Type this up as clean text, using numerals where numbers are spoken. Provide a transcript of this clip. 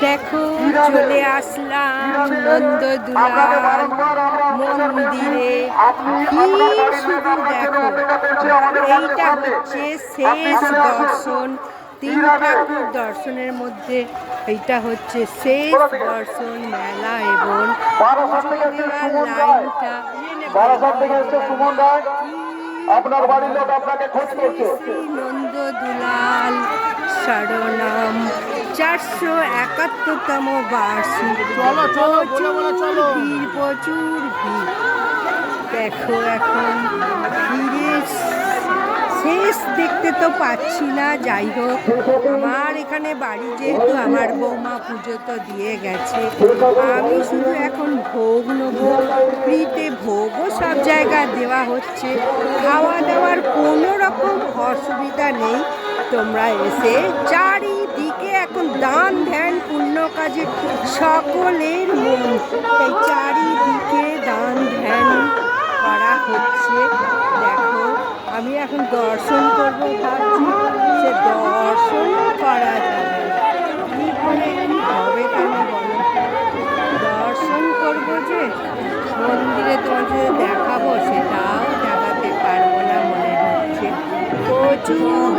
দেখো চলে আসলাম নন্দদুলাল মন্দিরে। কি শুধু দেখো, এইটা হচ্ছে শেষ দর্শন। তিন ঠাকুর দর্শনের মধ্যে এইটা হচ্ছে শেষ দর্শন মেলা এবং লাইনটা আপনার বাড়ির লোক আপনাকে খোঁজ করছে। নন্দদুলাল শরণম 471তম বার্ষিক। প্রচুর ভিড়। দেখো এখন ভিড়ের শেষ দেখতে তো পাচ্ছি না। যাই হোক, আমার এখানে বাড়ি যেহেতু আমার বৌমা পুজো তো দিয়ে গেছে, আমি শুধু এখন ভোগ নেবো। ফ্রিতে ভোগও সব জায়গায় দেওয়া হচ্ছে, খাওয়া দাওয়ার কোনো রকম অসুবিধা নেই। তোমরা এসে চারিদিকে এখন দান ধ্যান পুণ্য কাজে সকলের মন, তাই চারিদিকে দান ধ্যান করা হচ্ছে। দেখো আমি এখন দর্শন করব ভাবছি, সে দর্শনও করা যাবে কী করে কী হবে তাহলে বলো। দর্শন করবো যে মন্দিরে তোমাদের দেখাবো সেটাও দেখাতে পারবো না মনে হচ্ছে। প্রচুর